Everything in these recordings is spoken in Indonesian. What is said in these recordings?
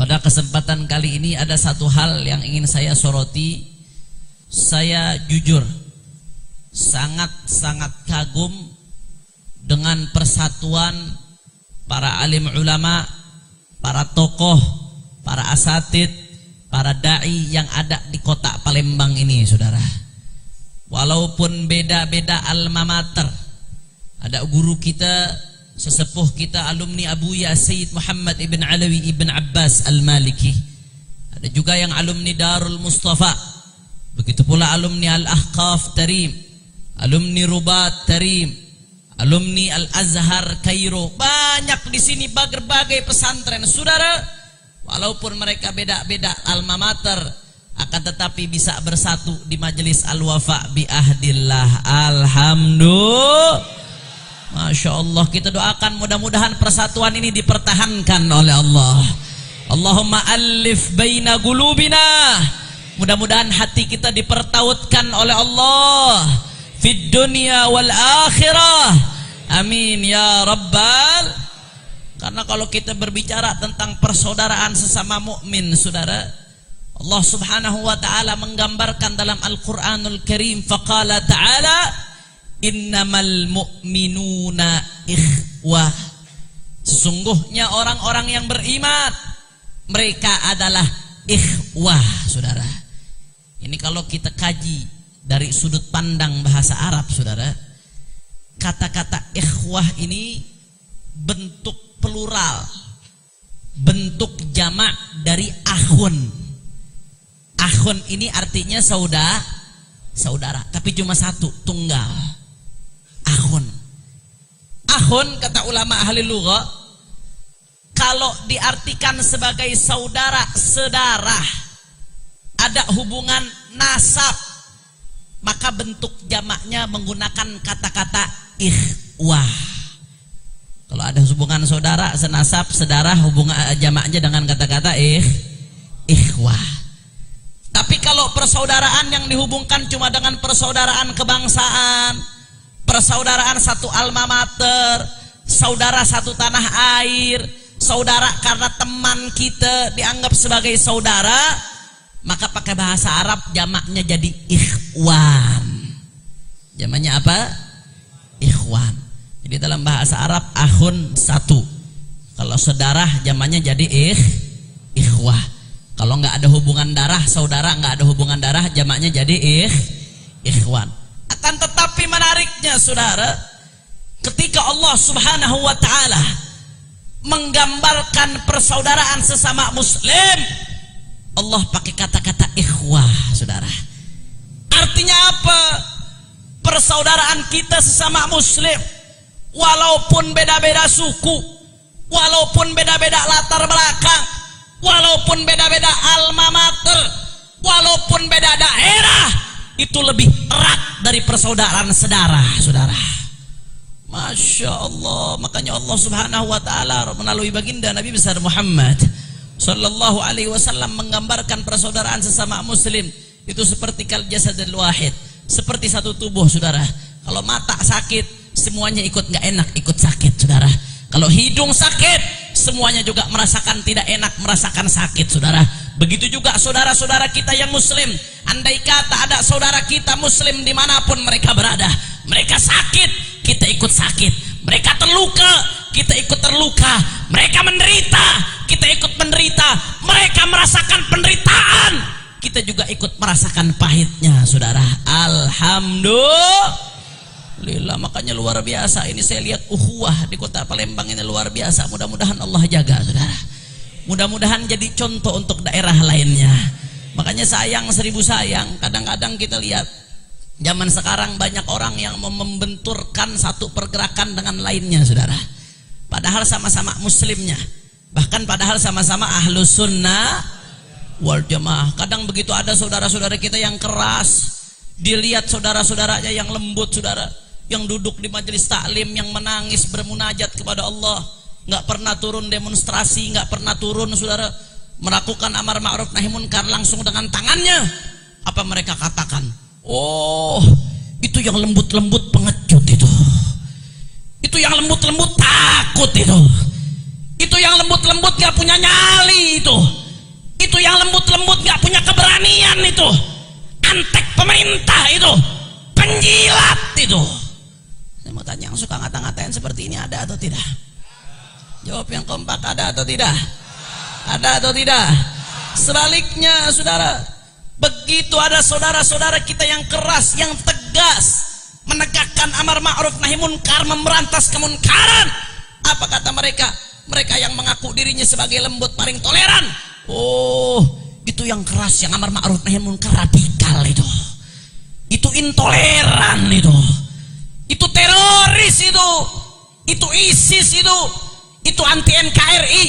Pada kesempatan kali ini ada satu hal yang ingin saya soroti. Saya jujur sangat-sangat kagum dengan persatuan para alim ulama, para tokoh, para asatid, para da'i yang ada di kota Palembang ini, saudara. Walaupun beda-beda alma mater, ada guru kita, sesepuh kita, alumni Abuya Sayyid Muhammad ibn Alawi ibn Abbas al-Maliki. Ada juga yang alumni Darul Mustafa. Begitu pula alumni Al-Ahqaf Tarim, alumni Rubat Tarim, alumni Al-Azhar Kairo. Banyak di sini berbagai pesantren, saudara. Walaupun mereka beda-beda alma mater, akan tetapi bisa bersatu di majelis Al-Wafa bi ahdillah. Alhamdulillah. Masya Allah, kita doakan mudah-mudahan persatuan ini dipertahankan oleh Allah. Allahumma alif baina qulubina. Mudah-mudahan hati kita dipertautkan oleh Allah fid dunya wal akhirah. Amin ya rabbal. Karena kalau kita berbicara tentang persaudaraan sesama mukmin, saudara, Allah Subhanahu wa taala menggambarkan dalam Al-Qur'anul Karim, faqala ta'ala innamal mu'minuna ikhwah. Sesungguhnya orang-orang yang beriman mereka adalah ikhwah, saudara. Ini kalau kita kaji dari sudut pandang bahasa Arab, saudara, kata-kata ikhwah ini bentuk plural, bentuk jamak dari akhun. Akhun ini artinya saudara, tapi cuma satu, tunggal. Akhun. Akhun kata ulama ahli lughah, kalau diartikan sebagai saudara, sedarah, ada hubungan nasab, maka bentuk jamaknya menggunakan kata-kata ikhwah. Kalau ada hubungan saudara, senasab, sedarah, hubungan jamaknya dengan kata-kata ikhwah. Tapi kalau persaudaraan yang dihubungkan cuma dengan persaudaraan kebangsaan, persaudaraan satu alma mater, saudara satu tanah air, saudara karena teman kita dianggap sebagai saudara, maka pakai bahasa Arab jamaknya jadi ikhwan. Jamaknya apa? Ikhwan. Jadi dalam bahasa Arab akhun satu, kalau saudara jamaknya jadi ikhwah. Kalau nggak ada hubungan darah, saudara nggak ada hubungan darah, jamaknya jadi ikhwan. Akan tetapi menariknya, saudara, ketika Allah Subhanahu wa taala menggambarkan persaudaraan sesama muslim, Allah pakai kata-kata ikhwah, saudara. Artinya apa? Persaudaraan kita sesama muslim, walaupun beda-beda suku, walaupun beda-beda latar belakang, walaupun beda-beda alma mater, walaupun beda daerah, itu lebih erat dari persaudaraan sedara, saudara. Masya Allah. Makanya Allah Subhanahu wa taala melalui baginda Nabi besar Muhammad sallallahu alaihi wasallam menggambarkan persaudaraan sesama muslim itu seperti kal jasadil wahid, seperti satu tubuh, saudara. Kalau mata sakit, semuanya ikut nggak enak, ikut sakit, saudara. Kalau hidung sakit, semuanya juga merasakan tidak enak, merasakan sakit, saudara. Begitu juga saudara-saudara kita yang muslim. Andai kata ada saudara kita muslim dimanapun mereka berada, mereka sakit, kita ikut sakit. Mereka terluka, kita ikut terluka. Mereka menderita, kita ikut menderita. Mereka merasakan penderitaan, kita juga ikut merasakan pahitnya, saudara. Alhamdulillah. Makanya luar biasa ini saya lihat ukhuwah di kota Palembang ini luar biasa. Mudah-mudahan Allah jaga, saudara. Mudah-mudahan jadi contoh untuk daerah lainnya. Makanya sayang seribu sayang, kadang-kadang kita lihat zaman sekarang banyak orang yang membenturkan satu pergerakan dengan lainnya, saudara. Padahal sama-sama muslimnya, bahkan padahal sama-sama ahlus sunnah wal jamaah. Kadang begitu ada saudara-saudara kita yang keras, dilihat saudara-saudaranya yang lembut, saudara, yang duduk di majelis taklim, yang menangis bermunajat kepada Allah, nggak pernah turun demonstrasi, nggak pernah turun, saudara, melakukan amar ma'ruf nahi munkar langsung dengan tangannya. Apa mereka katakan? Oh, itu yang lembut-lembut pengecut itu. Itu yang lembut-lembut takut itu. Itu yang lembut-lembut gak punya nyali itu. pertanian itu, antek pemerintah itu, penjilat itu. Saya mau tanya, yang suka ngata-ngatain seperti ini ada atau tidak? Jawab yang kompak, ada atau tidak? Ada atau tidak? Sebaliknya saudara, begitu ada saudara-saudara kita yang keras, yang tegas, menegakkan amar ma'ruf nahi munkar, memberantas kemunkaran, apa kata mereka? Mereka yang mengaku dirinya sebagai lembut, paling toleran. Oh, itu yang keras, yang amar ma'ruf nahi munkar, radikal itu. Itu intoleran itu. Itu teroris itu. Itu ISIS itu. Itu anti NKRI,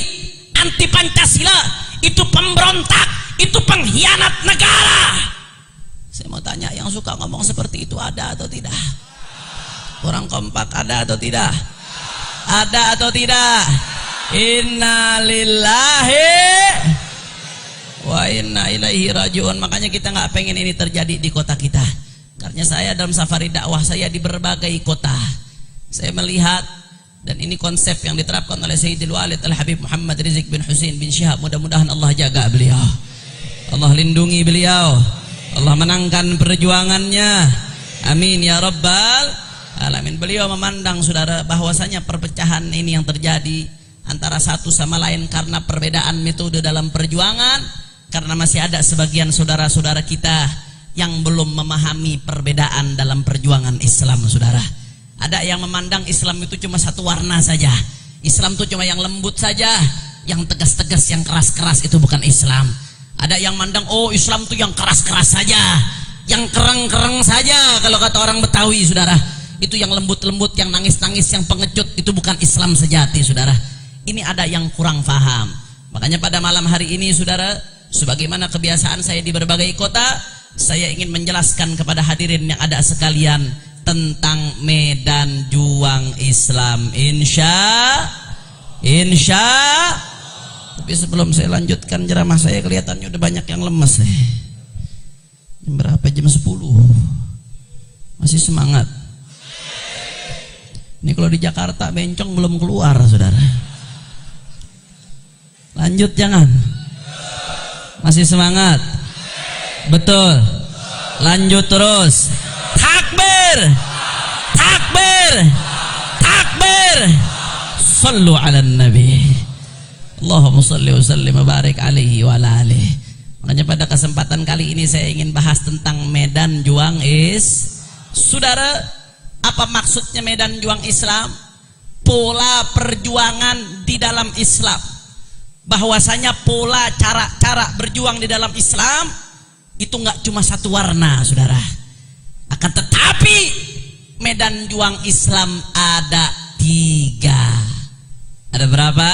anti Pancasila, itu pemberontak, itu pengkhianat negara. Saya mau tanya, yang suka ngomong seperti itu ada atau tidak? Orang kompak, ada atau tidak? Ada atau tidak? Inna lillahi wa inna ilaihi rajiun. Makanya kita nggak pengen ini terjadi di kota kita. Karena saya dalam safari dakwah saya di berbagai kota, saya melihat, dan ini konsep yang diterapkan oleh Sayyidil Walid Al-Habib Muhammad Rizik bin Husain bin Syihab. Mudah-mudahan Allah jaga beliau, Allah lindungi beliau, Allah menangkan perjuangannya, amin ya rabbal alamin. Beliau memandang saudara bahwasanya perpecahan ini yang terjadi antara satu sama lain karena perbedaan metode dalam perjuangan, karena masih ada sebagian saudara-saudara kita yang belum memahami perbedaan dalam perjuangan Islam saudara. Ada yang memandang Islam itu cuma satu warna saja, Islam itu cuma yang lembut saja, yang tegas-tegas, yang keras-keras itu bukan Islam. Ada yang mandang, oh Islam itu yang keras-keras saja, yang kereng-kereng saja kalau kata orang Betawi saudara. Itu yang lembut-lembut, yang nangis-nangis, yang pengecut, itu bukan Islam sejati saudara. Ini ada yang kurang paham. Makanya pada malam hari ini saudara, sebagaimana kebiasaan saya di berbagai kota, saya ingin menjelaskan kepada hadirin yang ada sekalian tentang medan juang Islam, insya. Tapi sebelum saya lanjutkan ceramah saya, kelihatannya udah banyak yang lemes nih. Jam berapa? Jam 10. Masih semangat. Ini kalau di Jakarta bencong belum keluar saudara. Lanjut jangan. Masih semangat? Betul. Lanjut terus. Takbir, takbir, takbir. Sallu ala nabi. Allahumma salli wa sallim wa barik alaihi wa ala alihi. Makanya pada kesempatan kali ini saya ingin bahas tentang medan juang saudara, apa maksudnya medan juang Islam? Pola perjuangan di dalam Islam. Bahwasanya pola cara berjuang di dalam Islam itu nggak cuma satu warna saudara. Akan tetapi medan juang Islam ada 3. Ada berapa?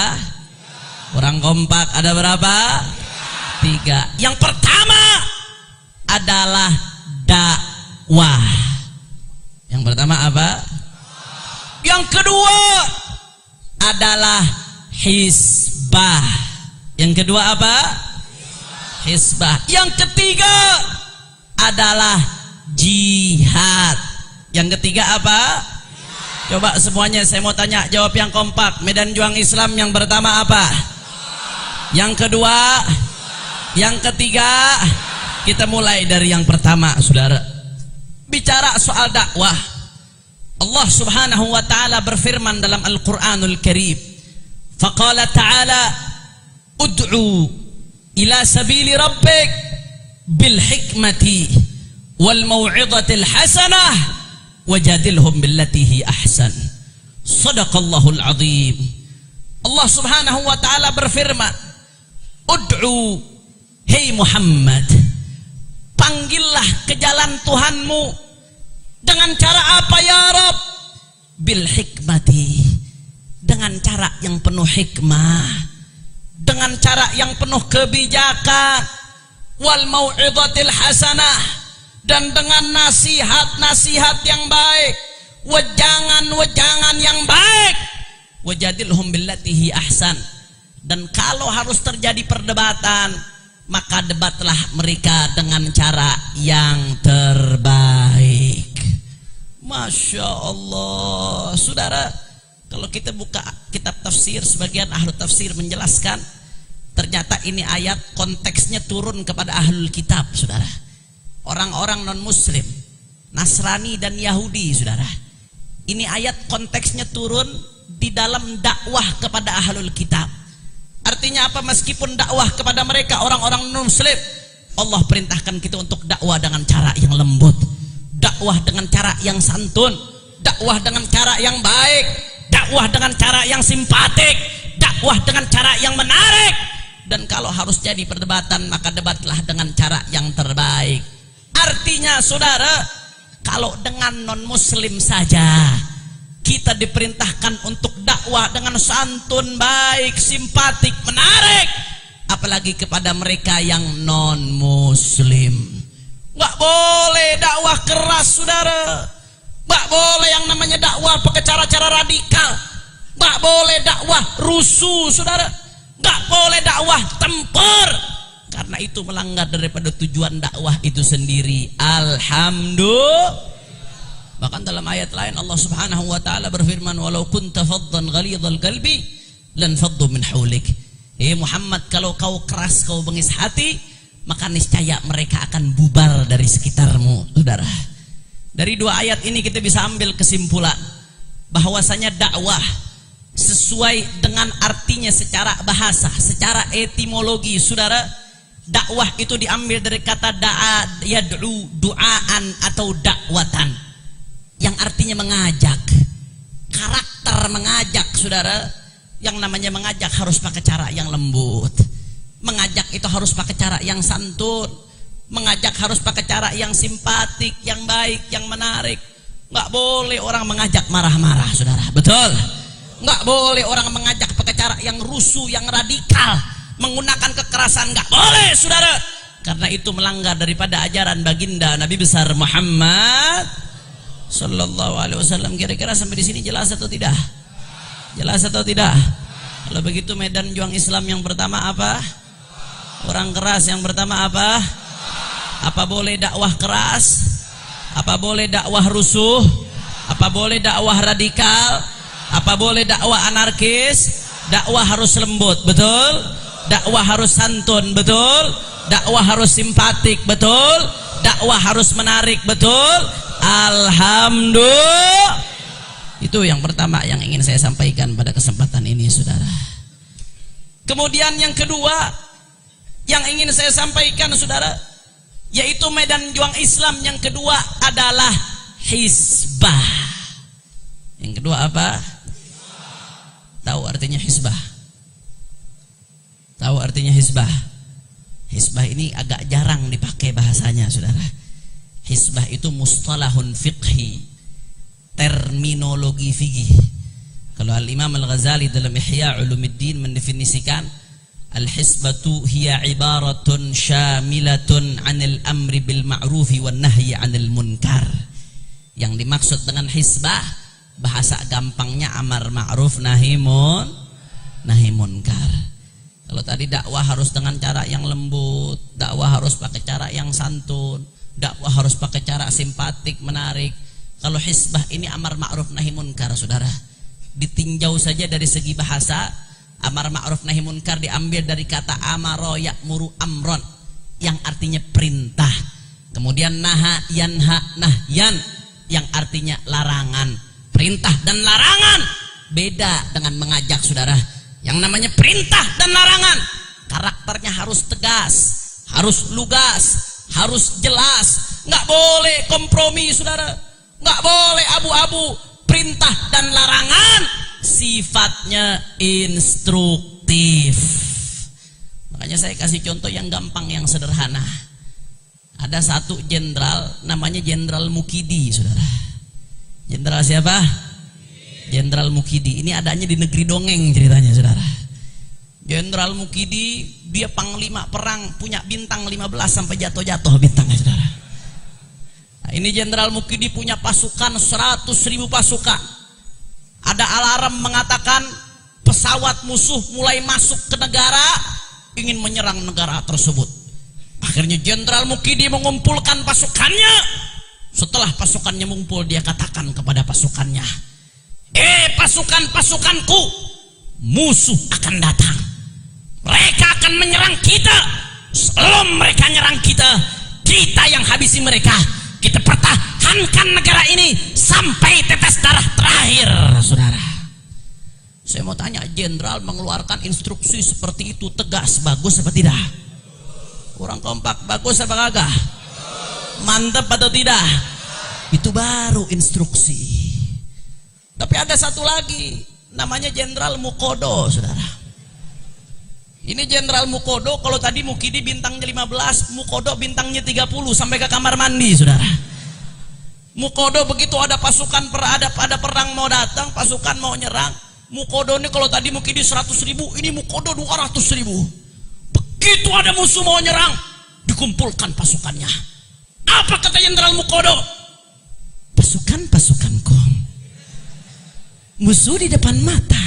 Orang kompak, ada berapa? 3. Yang pertama adalah dakwah. Yang pertama apa? Yang kedua adalah hizbah. Yang kedua apa? Hizbah. Yang ketiga adalah jihad. Yang ketiga apa? Coba semuanya saya mau tanya, jawab yang kompak. Medan juang Islam yang pertama apa? Yang kedua? Yang ketiga? Kita mulai dari yang pertama saudara. Bicara soal dakwah, Allah subhanahu wa ta'ala berfirman dalam Al-Quranul Karim, faqala ta'ala ud'u ila sabili rabbik bil hikmati wal mau'izatil hasanah wajadilhum billati hi ahsan. Sadaqallahul azim. Allah subhanahu wa ta'ala berfirman, ud'u, hei Muhammad, panggillah ke jalan Tuhanmu dengan cara apa ya Rabb? Bil hikmati, dengan cara yang penuh hikmah, dengan cara yang penuh kebijakan, wal mau'izatil hasanah, dan dengan nasihat-nasihat yang baik, wejangan-wejangan yang baik, wajadilhum billati hi ahsan. Dan kalau harus terjadi perdebatan, maka debatlah mereka dengan cara yang terbaik. Masya Allah saudara, kalau kita buka kitab tafsir, sebagian ahli tafsir menjelaskan ternyata ini ayat konteksnya turun kepada ahlul kitab, saudara. Orang-orang non-muslim, Nasrani dan Yahudi, saudara. Ini ayat konteksnya turun di dalam dakwah kepada ahlul kitab. Artinya apa? Meskipun dakwah kepada mereka orang-orang non-muslim, Allah perintahkan kita untuk dakwah dengan cara yang lembut, dakwah dengan cara yang santun, dakwah dengan cara yang baik, dakwah dengan cara yang simpatik, dakwah dengan cara yang menarik. Dan kalau harus jadi perdebatan, maka debatlah dengan cara yang terbaik. Artinya saudara, kalau dengan non-muslim saja kita diperintahkan untuk dakwah dengan santun, baik, simpatik, menarik, apalagi kepada mereka yang non-muslim. Nggak boleh dakwah keras, saudara. Nggak boleh yang namanya dakwah pakai cara-cara radikal. Nggak boleh dakwah rusuh, saudara. Nggak boleh dakwah tempur, karena itu melanggar daripada tujuan dakwah itu sendiri. Alhamdulillah. Bahkan dalam ayat lain Allah Subhanahu wa taala berfirman, "Walau kunta faddan ghalidhal qalbi lan faddu min haulik." Muhammad, kalau kau keras, kau bengis hati, maka niscaya mereka akan bubar dari sekitarmu. Saudara, dari dua ayat ini kita bisa ambil kesimpulan bahwasanya dakwah sesuai dengan artinya secara bahasa, secara etimologi, saudara. Dakwah itu diambil dari kata da'a, yad'u, du'aan atau dakwatan, yang artinya mengajak. Karakter mengajak, saudara. Yang namanya mengajak harus pakai cara yang lembut. Mengajak itu harus pakai cara yang santun. Mengajak harus pakai cara yang simpatik, yang baik, yang menarik. Nggak boleh orang mengajak marah-marah, saudara. Betul? Nggak boleh orang mengajak pakai cara yang rusuh, yang radikal, menggunakan kekerasan. Nggak boleh, saudara. Karena itu melanggar daripada ajaran baginda Nabi besar Muhammad Sallallahu Alaihi Wasallam. Kira-kira sampai di sini jelas atau tidak? Jelas atau tidak? Kalau begitu medan juang Islam yang pertama apa? Orang keras yang pertama apa? Apa boleh dakwah keras? Apa boleh dakwah rusuh? Apa boleh dakwah radikal? Apa boleh dakwah anarkis? Dakwah harus lembut, betul? Dakwah harus santun, betul? Dakwah harus simpatik, betul? Dakwah harus menarik, betul? Alhamdulillah. Itu yang pertama yang ingin saya sampaikan pada kesempatan ini, saudara. Kemudian yang kedua yang ingin saya sampaikan, saudara, yaitu medan juang Islam yang kedua adalah hizbah. Yang kedua apa? Tahu artinya hizbah? Tahu artinya hizbah? Hizbah ini agak jarang dipakai bahasanya, saudara. Hizbah itu mustalahun fiqhi, terminologi fikih. Kalau Al-Imam Al-Ghazali dalam Ihya Ulumuddin mendefinisikan, al-hisbatu hiya ibaratun syamilatun 'anil amri bil ma'rufi wan nahyi 'anil munkar. Yang dimaksud dengan hisbah, bahasa gampangnya amar ma'ruf nahi munkar. Kalau tadi dakwah harus dengan cara yang lembut, dakwah harus pakai cara yang santun, dakwah harus pakai cara simpatik, menarik. Kalau hisbah ini amar ma'ruf nahi munkar, saudara. Ditinjau saja dari segi bahasa, amar ma'ruf nahi munkar diambil dari kata amaro ya'muru amron, yang artinya perintah. Kemudian naha yanha nahyan, yang artinya larangan. Perintah dan larangan beda dengan mengajak, saudara. Yang namanya perintah dan larangan, karakternya harus tegas, harus lugas, harus jelas. Nggak boleh kompromi, saudara. Nggak boleh abu-abu. Perintah dan larangan sifatnya instruktif. Makanya saya kasih contoh yang gampang, yang sederhana. Ada satu jenderal namanya Jenderal Mukidi, saudara. Jenderal siapa? Jenderal Mukidi. Ini adanya di negeri dongeng ceritanya, saudara. Jenderal Mukidi, dia panglima perang, punya bintang 15 sampai jatuh-jatuh bintangnya, saudara. Nah, ini Jenderal Mukidi punya pasukan 100.000 pasukan. Ada alarm mengatakan pesawat musuh mulai masuk ke negara, ingin menyerang negara tersebut. Akhirnya Jenderal Mukidi mengumpulkan pasukannya. Setelah pasukannya mengumpul, dia katakan kepada pasukannya, pasukan-pasukanku, musuh akan datang. Mereka akan menyerang menyerang kita, sebelum mereka nyerang kita, kita yang habisi mereka. Kita pertahankan negara ini sampai tetes darah terakhir, saudara. Saya mau tanya, jenderal mengeluarkan instruksi seperti itu tegas, bagus apa tidak? Kurang kompak, bagus apa kagak? Mantap atau tidak? Itu baru instruksi. Tapi ada satu lagi, namanya Jenderal Mukodo, saudara. Ini Jenderal Mukodo, kalau tadi Mukidi bintangnya 15, Mukodo bintangnya 30 sampai ke kamar mandi, saudara. Mukodo begitu ada pasukan ada perang mau datang, pasukan mau nyerang, Mukodo ini kalau tadi Mukidi 100.000, ini Mukodo 200.000. Begitu ada musuh mau nyerang, dikumpulkan pasukannya. Apa kata Jenderal Mukodo? Pasukan-pasukanku, musuh di depan mata,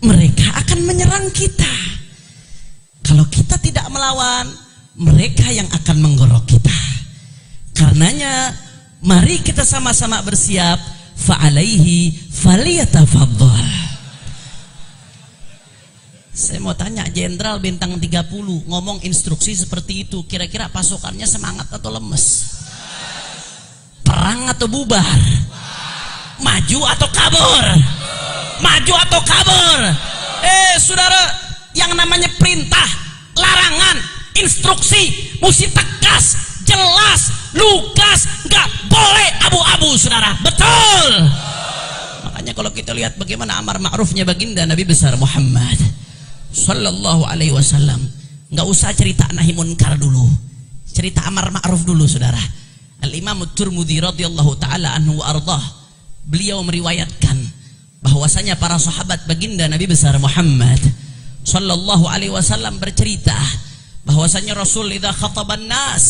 mereka akan menyerang kita. Kalau kita tidak melawan, mereka yang akan menggorok kita. Karenanya, mari kita sama-sama bersiap. Fa'alaihi faliyatafaddal. Saya mau tanya, Jenderal bintang 30 ngomong instruksi seperti itu, kira-kira pasukannya semangat atau lemes? Perang atau bubar? Maju atau kabur? Maju atau kabur? Saudara, yang namanya perintah, larangan, instruksi mesti tegas, jelas, lugas, nggak boleh abu-abu, saudara. Betul. Makanya kalau kita lihat bagaimana amar ma'rufnya baginda Nabi besar Muhammad Sallallahu Alaihi Wasallam, nggak usah cerita nahi munkar dulu, cerita amar ma'ruf dulu, saudara. Al-Imam At-Tirmidzi radhiyallahu taala anhu wa ardah, beliau meriwayatkan bahwasanya para sahabat baginda Nabi besar Muhammad Sallallahu Alaihi Wasallam bercerita bahwasanya Rasul idza khataban nas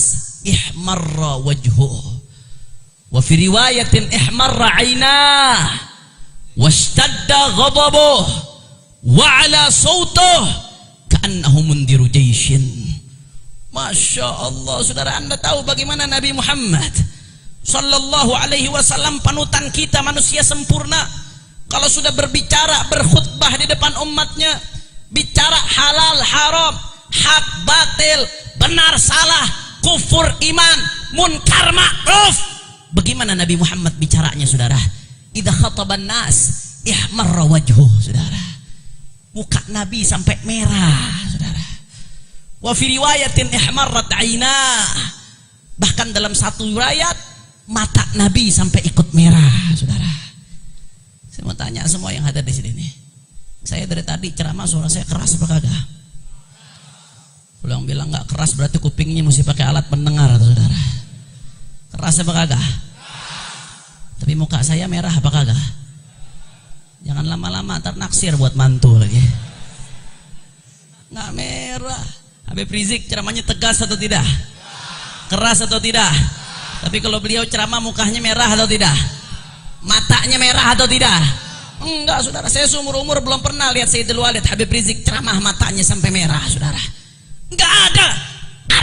ihmarra wajhuhu, wa fi riwayatin ihmarra 'ainah, washtadda ghadabuhu, wa 'ala sawtuhu ka'annahu mundiru jaishin. Masya Allah, saudara, Anda tahu bagaimana Nabi Muhammad Sallallahu Alaihi Wasallam, panutan kita, manusia sempurna. Kalau sudah berbicara, berkhutbah di depan umatnya, bicara halal haram, hak batil, benar salah, kufur iman, munkar ma'ruf, bagaimana Nabi Muhammad bicaranya, saudara? Idza khataban nas ihmarra wajhuh, saudara. Muka Nabi sampai merah, saudara. Wa fi riwayatin ihmarrat 'ainah, bahkan dalam satu riwayat mata Nabi sampai ikut merah, saudara. Saya mau tanya semua yang hadir di sini nih, saya dari tadi ceramah suara saya keras apa kagak? Kalau yang bilang nggak keras berarti kupingnya mesti pakai alat pendengar, saudara. Keras apa kagak? Tapi muka saya merah apa kagak? Jangan lama-lama ntar naksir buat mantu lagi. Nggak merah. Habib Rizik ceramahnya tegas atau tidak? Keras atau tidak? Tapi kalau beliau ceramah mukanya merah atau tidak? Matanya merah atau tidak? Enggak, saudara. Saya seumur umur belum pernah lihat Sayyidul Walid Habib Rizik ceramah matanya sampai merah, saudara. Enggak ada.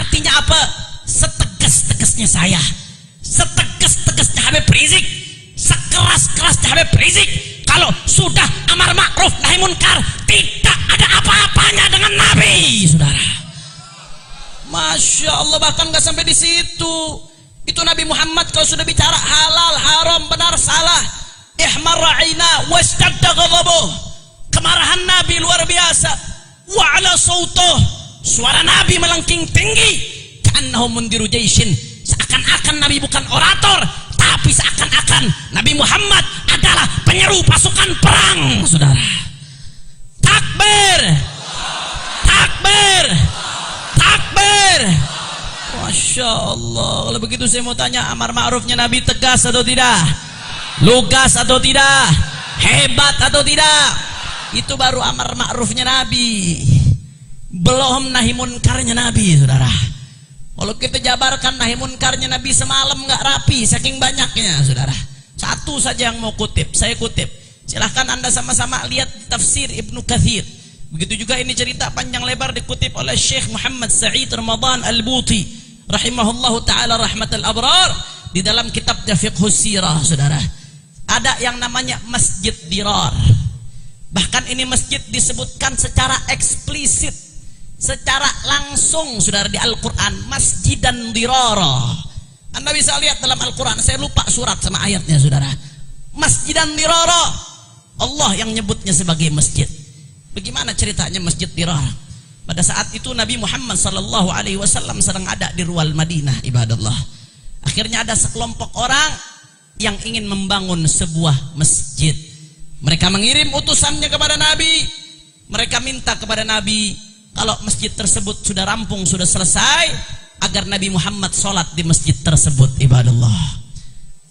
Artinya apa? Setegas-tegasnya saya, setegas-tegasnya Habib Rizik, sekeras-kerasnya Habib Rizik, kalau sudah amar ma'ruf nahi munkar, tidak ada apa-apanya dengan Nabi, saudara. Masya Allah, bahkan nggak sampai di situ. Itu Nabi Muhammad kalau sudah bicara halal, haram, benar, salah, ihmarra 'ainah washtadda ghadabuh, kemarahan Nabi luar biasa. Wa 'ala sawtuh, suara Nabi melengking tinggi. Ka'annahu mundiru jaishin, seakan-akan Nabi bukan orator, tapi seakan-akan Nabi Muhammad adalah penyeru pasukan perang, saudara. Takbir, takbir, takbir. Masya Allah. Kalau begitu saya mau tanya, amar ma'rufnya Nabi tegas atau tidak? Lugas atau tidak? Hebat atau tidak? Itu baru amar ma'rufnya Nabi, belum nahi munkarnya Nabi, saudara. Kalau kita jabarkan nahi munkarnya Nabi semalam nggak rapi, saking banyaknya, saudara. Satu saja yang mau kutip, saya kutip. Silahkan Anda sama-sama lihat tafsir Ibnu Katsir. Begitu juga ini cerita panjang lebar dikutip oleh Syekh Muhammad Sa'id Ramadan Al-Buti rahimahullahu ta'ala rahmatal abrar di dalam kitabnya Fiqhus Sirah, saudara. Ada yang namanya Masjid Dirar. Bahkan ini masjid disebutkan secara eksplisit. secara langsung saudara di Al-Quran, masjidan dirara. Anda bisa lihat dalam Al-Quran, saya lupa surat sama ayatnya saudara. Masjidan dirara, Allah yang nyebutnya sebagai masjid. Bagaimana ceritanya masjid dirara? Pada saat itu Nabi Muhammad SAW sedang ada di rual Madinah, ibadallah. Akhirnya ada sekelompok orang yang ingin membangun sebuah masjid. Mereka mengirim utusannya kepada Nabi. Mereka minta kepada Nabi, kalau masjid tersebut sudah rampung, sudah selesai, agar Nabi Muhammad sholat di masjid tersebut, ibadallah.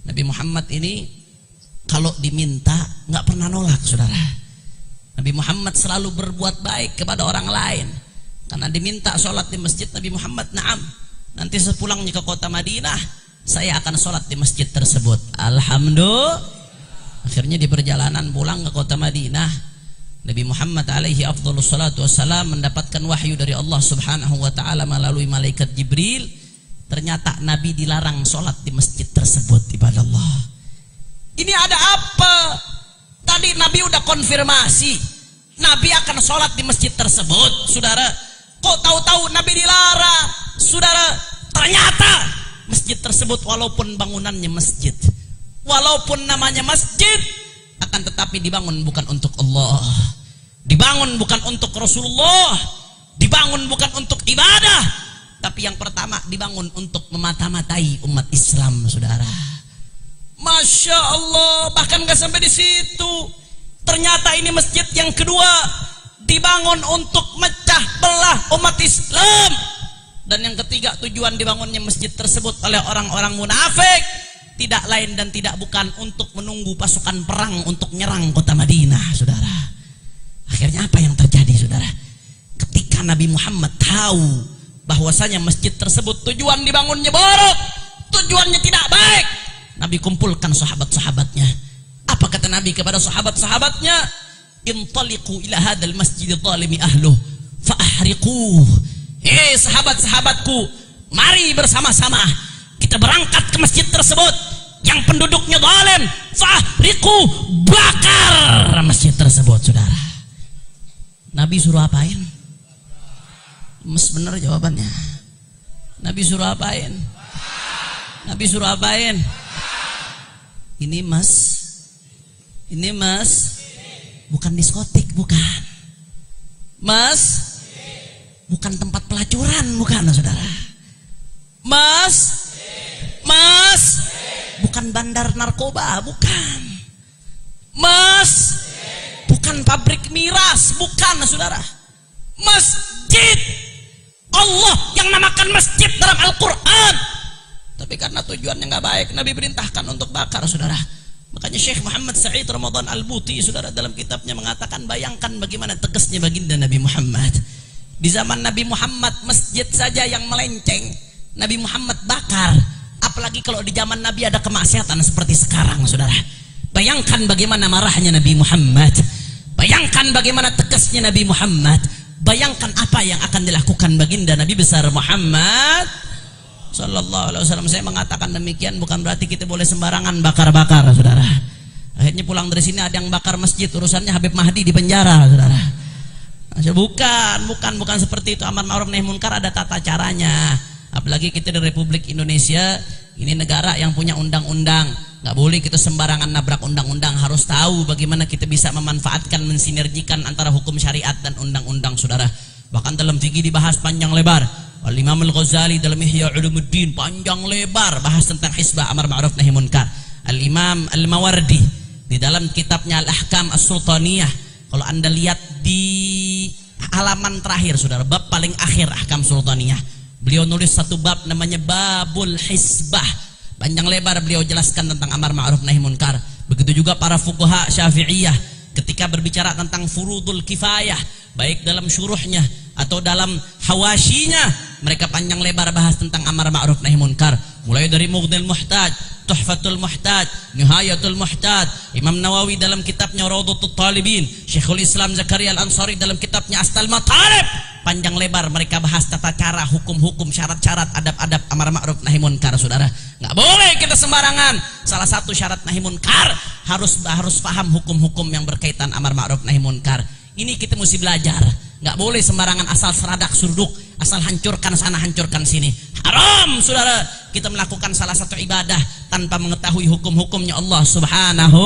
Nabi Muhammad ini kalau diminta nggak pernah nolak, saudara. Nabi Muhammad selalu berbuat baik kepada orang lain. Karena diminta sholat di masjid, Nabi Muhammad, na'am, nanti sepulangnya ke kota Madinah, saya akan sholat di masjid tersebut. Alhamdulillah. Akhirnya di perjalanan pulang ke kota Madinah, Nabi Muhammad alaihi afdhalus salatu wassalam mendapatkan wahyu dari Allah subhanahu wa ta'ala melalui malaikat Jibril. Ternyata Nabi dilarang sholat di masjid tersebut, ibadallah. Ini ada apa? Tadi Nabi udah konfirmasi Nabi akan sholat di masjid tersebut, saudara. Kok tahu-tahu Nabi dilarang, saudara? Ternyata masjid tersebut walaupun bangunannya masjid, walaupun namanya masjid, akan tetapi dibangun bukan untuk Allah, dibangun bukan untuk Rasulullah, dibangun bukan untuk ibadah, tapi yang pertama dibangun untuk memata-matai umat Islam, saudara. Masya Allah, bahkan gak sampai di situ. Ternyata ini masjid yang kedua dibangun untuk mecah belah umat Islam. Dan yang ketiga, tujuan dibangunnya masjid tersebut oleh orang-orang munafik tidak lain dan tidak bukan untuk menunggu pasukan perang untuk nyerang kota Madinah, saudara. Akhirnya apa yang terjadi, saudara? Ketika Nabi Muhammad tahu bahwasanya masjid tersebut tujuan dibangunnya buruk, tujuannya tidak baik, Nabi kumpulkan sahabat-sahabatnya. Apa kata Nabi kepada sahabat-sahabatnya? Intaliqu ila hadzal masjidil zalimi ahluh fa ahriquh. Sahabat-sahabatku, mari bersama-sama kita berangkat ke masjid tersebut yang penduduknya zalim, fahriqu, bakar masjid tersebut, saudara. Nabi suruh apain? Mas bener jawabannya. Nabi suruh apain? Nabi suruh apain? Ini mas, bukan diskotik, bukan. Mas, bukan tempat pelacuran, bukan, saudara. Mas, bukan bandar narkoba, bukan. Mas, bukan pabrik miras, bukan, saudara. Masjid, Allah yang namakan masjid dalam Al-Quran. Tapi karena tujuannya nggak baik, Nabi perintahkan untuk bakar, saudara. Makanya Syekh Muhammad Sa'id Ramadan Al-Buti, saudara, dalam kitabnya mengatakan, bayangkan bagaimana tegasnya baginda Nabi Muhammad. Di zaman Nabi Muhammad masjid saja yang melenceng Nabi Muhammad bakar, apalagi kalau di zaman Nabi ada kemaksiatan seperti sekarang, saudara. Bayangkan bagaimana marahnya Nabi Muhammad, bayangkan bagaimana tegasnya Nabi Muhammad, bayangkan apa yang akan dilakukan baginda Nabi besar Muhammad Sallallahu Alaihi Wasallam. Saya mengatakan demikian bukan berarti kita boleh sembarangan bakar-bakar, saudara. Akhirnya pulang dari sini ada yang bakar masjid, urusannya Habib Mahdi di penjara, saudara. Bukan seperti itu. Amar ma'ruf nahi munkar ada tata caranya. Apalagi kita di Republik Indonesia, ini negara yang punya undang-undang. Nggak boleh kita sembarangan nabrak undang-undang. Harus tahu bagaimana kita bisa memanfaatkan, mensinergikan antara hukum syariat dan undang-undang, saudara. Bahkan dalam fikih dibahas panjang lebar. Al-Imam Al-Ghazali dalam Ihya Ulumuddin panjang lebar bahas tentang hisbah amar ma'ruf nahi munkar. Al-Imam Al-Mawardi di dalam kitabnya Al-Ahkam As-Sultaniyah, kalau Anda lihat di halaman terakhir, saudara, bab paling akhir Ahkam Sultaniyah, beliau nulis satu bab namanya Babul Hisbah. Panjang lebar beliau jelaskan tentang amar ma'ruf nahi munkar. Begitu juga para fuqaha Syafi'iyah ketika berbicara tentang furudul kifayah, baik dalam syuruhnya atau dalam hawashinya, mereka panjang lebar bahas tentang amar ma'ruf nahi munkar, mulai dari Mughnil Muhtaj, Tuhfatul Muhtaj, Nihayatul Muhtaj, Imam Nawawi dalam kitabnya Rawdatul Talibin, Syekhul Islam Zakaria Al-Ansari dalam kitabnya Astal Matalib. Panjang lebar mereka bahas tata cara, hukum-hukum, syarat-syarat, adab-adab amar ma'ruf nahi munkar, saudara. Nggak boleh kita sembarangan. Salah satu syarat nahi munkar harus paham hukum-hukum yang berkaitan amar ma'ruf nahi munkar. Ini kita mesti belajar. Nggak boleh sembarangan asal seradak surduk, asal hancurkan sana hancurkan sini. Haram saudara kita melakukan salah satu ibadah tanpa mengetahui hukum-hukumnya Allah Subhanahu